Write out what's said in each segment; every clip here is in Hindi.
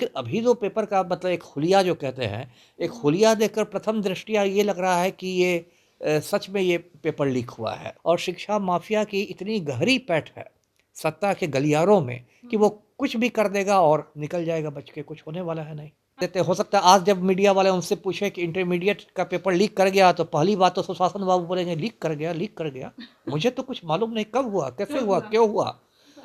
लेकिन अभी जो पेपर का मतलब एक हुलिया जो कहते हैं, एक हुलिया देखकर प्रथम दृष्टया ये लग रहा है कि ये सच में ये पेपर लीक हुआ है और शिक्षा माफिया की इतनी गहरी पैठ है सत्ता के गलियारों में कि वो कुछ भी कर देगा और निकल जाएगा बच के, कुछ होने वाला है नहीं। देते हो सकता है आज जब मीडिया वाले उनसे पूछे कि इंटरमीडिएट का पेपर लीक कर गया तो पहली बात तो सुशासन बाबू बोलेंगे लीक कर गया, लीक कर गया। मुझे तो कुछ मालूम नहीं कब हुआ, कैसे हुआ, क्यों हुआ।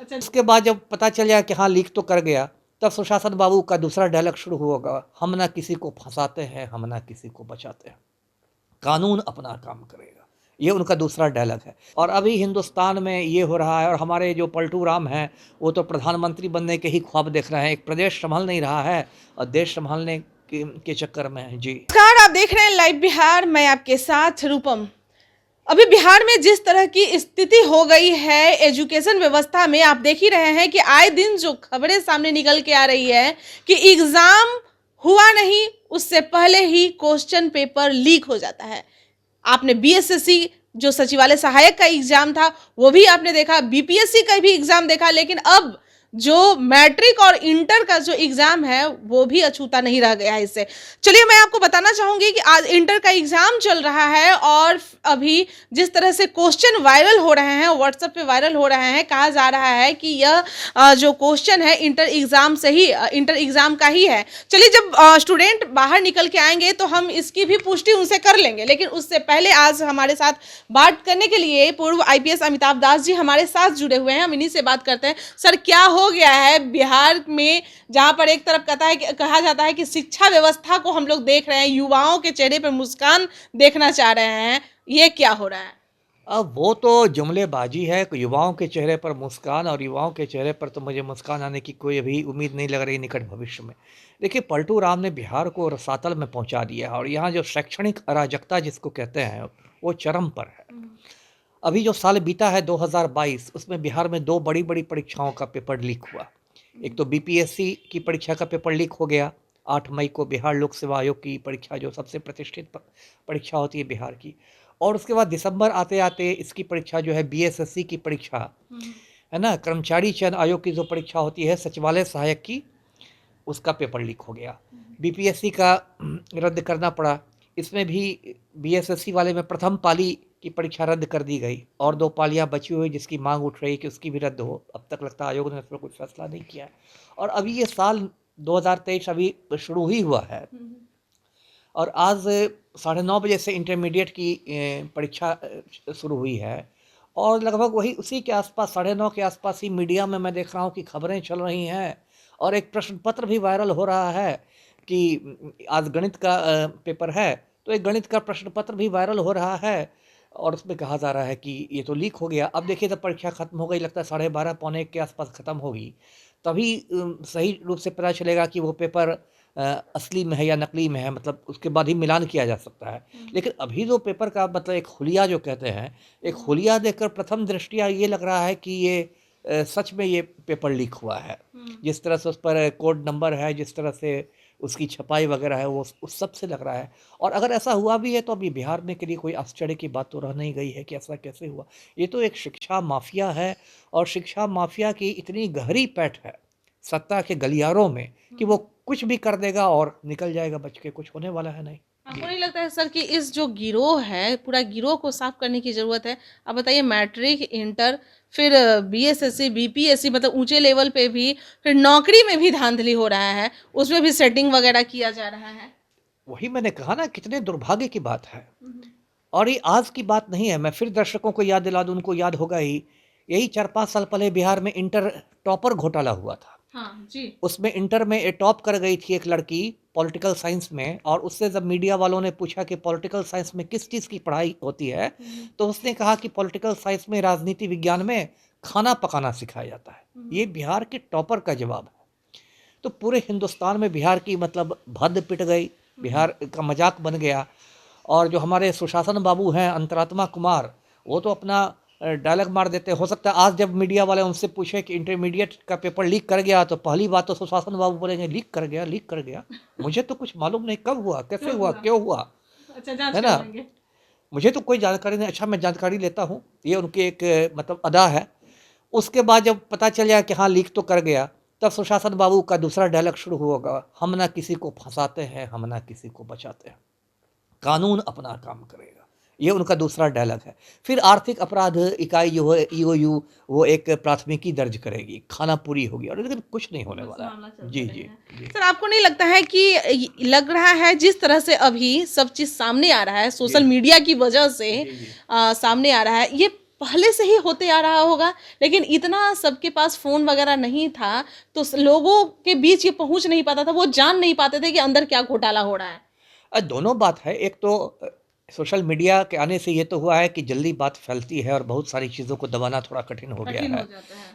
अच्छा। उसके बाद जब पता चल जाए कि हाँ लीक तो कर गया, तब सुशासन बाबू का दूसरा डायलॉग शुरू होगा, हम ना किसी को फंसाते हैं, हम ना किसी को बचाते हैं, कानून अपना काम करेगा। ये उनका दूसरा डायलॉग है। और अभी हिंदुस्तान में ये हो रहा है और हमारे जो पलटू राम हैं वो तो प्रधानमंत्री बनने के ही ख्वाब देख रहे हैं, एक प्रदेश संभाल नहीं रहा है और देश संभालने के चक्कर में है। जी नमस्कार, आप देख रहे हैं लाइव बिहार, मैं आपके साथ रूपम। अभी बिहार में जिस तरह की स्थिति हो गई है एजुकेशन व्यवस्था में, आप देख ही रहे हैं कि आए दिन जो खबरें सामने निकल के आ रही है कि एग्जाम हुआ नहीं उससे पहले ही क्वेश्चन पेपर लीक हो जाता है। आपने बीएसएससी जो सचिवालय सहायक का एग्जाम था वो भी आपने देखा, बीपीएससी का भी एग्जाम देखा, लेकिन अब जो मैट्रिक और इंटर का जो एग्जाम है वो भी अछूता नहीं रह गया है इससे। चलिए मैं आपको बताना चाहूंगी कि आज इंटर का एग्जाम चल रहा है और अभी जिस तरह से क्वेश्चन वायरल हो रहे हैं, व्हाट्सएप पे वायरल हो रहे हैं, कहा जा रहा है कि यह जो क्वेश्चन है इंटर एग्जाम का ही है। चलिए जब स्टूडेंट बाहर निकल के आएंगे तो हम इसकी भी पुष्टि उनसे कर लेंगे, लेकिन उससे पहले आज हमारे साथ बात करने के लिए पूर्व आईपीएस अमिताभ दास जी हमारे साथ जुड़े हुए हैं। हम इन्हीं से बात करते हैं। सर, क्या हो गया है बिहार में, जहां पर एक तरफ कहा जाता है कि शिक्षा व्यवस्था को हम लोग देख रहे हैं, युवाओं के चेहरे पर मुस्कान देखना चाह रहे हैं, ये क्या हो रहा है? अब वो तो जुमलेबाजी है कि युवाओं के चेहरे पर मुस्कान, और युवाओं के चेहरे पर तो मुझे मुस्कान आने की कोई अभी उम्मीद नहीं लग रही निकट भविष्य में। देखिए, पलटू राम ने बिहार को रसातल में पहुंचा दिया और यहाँ जो शैक्षणिक अराजकता जिसको कहते हैं वो चरम पर है। अभी जो साल बीता है 2022, उसमें बिहार में दो बड़ी बड़ी परीक्षाओं का पेपर लीक हुआ। एक तो बीपीएससी की परीक्षा का पेपर लीक हो गया 8 मई को, बिहार लोक सेवा आयोग की परीक्षा जो सबसे प्रतिष्ठित परीक्षा होती है बिहार की। और उसके बाद दिसंबर आते आते इसकी परीक्षा जो है बीएसएससी की परीक्षा है ना, कर्मचारी चयन आयोग की जो परीक्षा होती है सचिवालय सहायक की, उसका पेपर लीक हो गया। बीपीएससी का रद्द करना पड़ा। इसमें भी बीएसएससी वाले में प्रथम पाली की परीक्षा रद्द कर दी गई और 2 पालियां बची हुई जिसकी मांग उठ रही है कि उसकी भी रद्द हो। अब तक लगता है आयोग ने इस पर कोई फैसला नहीं किया है। और अभी ये साल 2023 अभी शुरू ही हुआ है और आज 9:30 बजे से इंटरमीडिएट की परीक्षा शुरू हुई है और लगभग वही उसी के आसपास 9:30 के आसपास ही मीडिया में मैं देख रहा हूँ कि खबरें चल रही हैं और एक प्रश्न पत्र भी वायरल हो रहा है कि आज गणित का पेपर है तो एक गणित का प्रश्न पत्र भी वायरल हो रहा है और उसमें कहा जा रहा है कि ये तो लीक हो गया। अब देखिए, जब परीक्षा खत्म हो गई, लगता है 12:30 पौने 1 के आसपास ख़त्म होगी, तभी सही रूप से पता चलेगा कि वो पेपर असली में है या नकली में है, मतलब उसके बाद ही मिलान किया जा सकता है। लेकिन अभी जो पेपर का मतलब एक हुलिया जो कहते हैं, एक हुलिया देखकर प्रथम दृष्टया ये लग रहा है कि ये सच में ये पेपर लीक हुआ है। जिस तरह से उस पर कोड नंबर है, जिस तरह से उसकी छपाई वगैरह है, वो उस सब से लग रहा है। और अगर ऐसा हुआ भी है तो अभी बिहार में के लिए कोई आश्चर्य की बात तो रह नहीं गई है कि ऐसा कैसे हुआ। ये तो एक शिक्षा माफिया है और शिक्षा माफिया की इतनी गहरी पैठ है सत्ता के गलियारों में कि वो कुछ भी कर देगा और निकल जाएगा बच के, कुछ होने वाला है नहीं। आपको नहीं लगता है सर कि इस जो गिरोह है, पूरा गिरोह को साफ करने की जरूरत है? अब बताइए, मैट्रिक, इंटर, फिर बीएसएससी, बीपीएससी, मतलब ऊंचे लेवल पे भी, फिर नौकरी में भी धांधली हो रहा है, उसमें भी सेटिंग वगैरह किया जा रहा है। वही मैंने कहा ना, कितने दुर्भाग्य की बात है। और ये आज की बात नहीं है, मैं फिर दर्शकों को याद दिला दूं, उनको याद होगा ही, यही 4-5 साल पहले बिहार में इंटर टॉपर घोटाला हुआ था। हाँ जी। उसमें इंटर में टॉप कर गई थी एक लड़की पॉलिटिकल साइंस में, और उससे जब मीडिया वालों ने पूछा कि पॉलिटिकल साइंस में किस चीज़ की पढ़ाई होती है, तो उसने कहा कि पॉलिटिकल साइंस में, राजनीति विज्ञान में खाना पकाना सिखाया जाता है। ये बिहार के टॉपर का जवाब है। तो पूरे हिंदुस्तान में बिहार की मतलब भद्द पिट गई, बिहार का मजाक बन गया। और जो हमारे सुशासन बाबू हैं अंतरात्मा कुमार, वो तो अपना डायलॉग मार देते। हो सकता है आज जब मीडिया वाले उनसे पूछे कि इंटरमीडिएट का पेपर लीक कर गया तो पहली बात तो सुशासन बाबू बोलेंगे लीक कर गया, लीक कर गया। मुझे तो कुछ मालूम नहीं कब हुआ, कैसे हुआ, क्यों हुआ, अच्छा, जांच है ना, करेंगे। मुझे तो कोई जानकारी नहीं। अच्छा, मैं जानकारी लेता हूँ, ये उनकी एक मतलब अदा है। उसके बाद जब पता चल जाए कि हाँ लीक तो कर गया, तब सुशासन बाबू का दूसरा डायलॉग शुरू होगा, हम ना किसी को फंसाते हैं, हम ना किसी को बचाते हैं, कानून अपना काम करेगा। ये उनका दूसरा डायलॉग है। फिर आर्थिक अपराध इकाई जो है ईओयू, वो एक प्राथमिकी दर्ज करेगी, खाना पूरी होगी, और लेकिन कुछ नहीं होने वाला है। जी जी जी। सर आपको नहीं लगता है कि लग रहा है जिस तरह से अभी सब चीज़ सामने आ रहा है सोशल मीडिया की वजह से सामने आ रहा है, ये पहले से ही होते आ रहा होगा, लेकिन इतना सबके पास फ़ोन वगैरह नहीं था तो लोगों के बीच ये पहुंच नहीं पाता था, वो जान नहीं पाते थे कि अंदर क्या घोटाला हो रहा है। दोनों बात है। एक तो सोशल मीडिया के आने से ये तो हुआ है कि जल्दी बात फैलती है और बहुत सारी चीज़ों को दबाना थोड़ा कठिन हो गया है,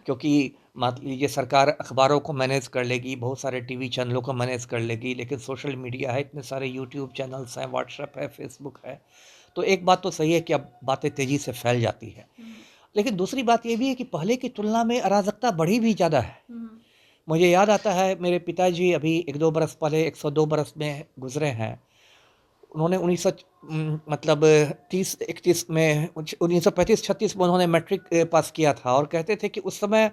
क्योंकि मान लीजिए सरकार अखबारों को मैनेज कर लेगी, बहुत सारे टीवी चैनलों को मैनेज कर लेगी, लेकिन सोशल मीडिया है, इतने सारे यूट्यूब चैनल्स हैं, व्हाट्सएप है, फेसबुक है, तो एक बात तो सही है कि अब बातें तेज़ी से फैल जाती है। लेकिन दूसरी बात ये भी है कि पहले की तुलना में अराजकता बढ़ी भी ज़्यादा है। मुझे याद आता है मेरे पिताजी अभी 1-2 बरस पहले 102 बरस में गुजरे हैं। उन्होंने 30-31 में 1935-36 में उन्होंने मैट्रिक पास किया था, और कहते थे कि उस समय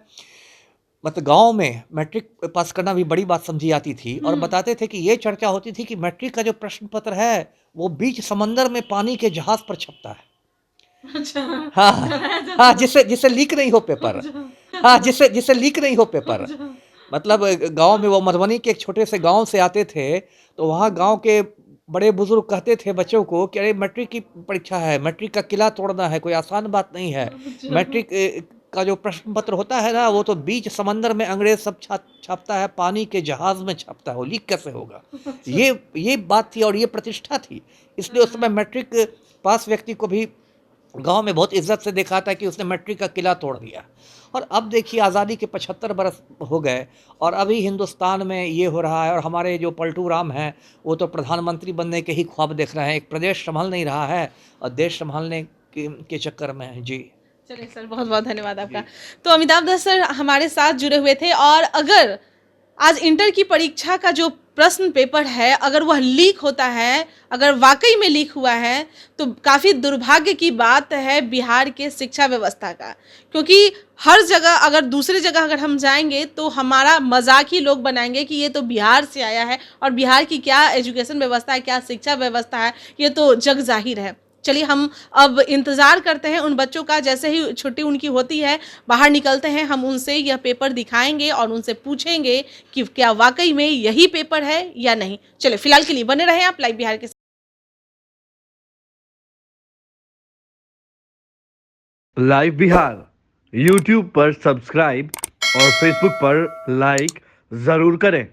मतलब गांव में मैट्रिक पास करना भी बड़ी बात समझी जाती थी, और बताते थे कि ये चर्चा होती थी कि मैट्रिक का जो प्रश्न पत्र है वो बीच समंदर में पानी के जहाज पर छपता है। अच्छा। हाँ हाँ, जिससे जिससे लीक नहीं हो पेपर। हाँ, जिससे जिससे लीक नहीं हो पेपर। मतलब गांव में, वो मधुबनी के एक छोटे से गांव से आते थे, तो वहाँ गांव के बड़े बुजुर्ग कहते थे बच्चों को कि अरे मैट्रिक की परीक्षा है, मैट्रिक का किला तोड़ना है, कोई आसान बात नहीं है। मैट्रिक का जो प्रश्न पत्र होता है ना, वो तो बीच समंदर में अंग्रेज सब छापता है, पानी के जहाज में छापता है, वो लीक कैसे होगा। ये बात थी और ये प्रतिष्ठा थी, इसलिए उस समय मैट्रिक पास व्यक्ति को भी गांव में बहुत इज्जत से देखा था कि उसने मैट्रिक का किला तोड़ दिया। और अब देखिए आज़ादी के 75 बरस हो गए और अभी हिंदुस्तान में ये हो रहा है, और हमारे जो पलटू राम हैं वो तो प्रधानमंत्री बनने के ही ख्वाब देख रहे हैं, एक प्रदेश संभाल नहीं रहा है और देश संभालने के चक्कर में है। जी चलिए सर, बहुत बहुत धन्यवाद आपका। तो अमिताभ दत्त सर हमारे साथ जुड़े हुए थे, और अगर आज इंटर की परीक्षा का जो प्रश्न पेपर है अगर वह लीक होता है, अगर वाकई में लीक हुआ है, तो काफ़ी दुर्भाग्य की बात है बिहार के शिक्षा व्यवस्था का, क्योंकि हर जगह अगर दूसरी जगह अगर हम जाएंगे तो हमारा मजाक ही लोग बनाएंगे कि ये तो बिहार से आया है, और बिहार की क्या एजुकेशन व्यवस्था है, क्या शिक्षा व्यवस्था है, ये तो जग जाहिर है। चलिए हम अब इंतज़ार करते हैं उन बच्चों का, जैसे ही छुट्टी उनकी होती है बाहर निकलते हैं, हम उनसे यह पेपर दिखाएंगे और उनसे पूछेंगे कि क्या वाकई में यही पेपर है या नहीं। चलिए फिलहाल के लिए बने रहें आप लाइव बिहार के साथ। लाइव बिहार यूट्यूब पर सब्सक्राइब और फेसबुक पर लाइक जरूर करें।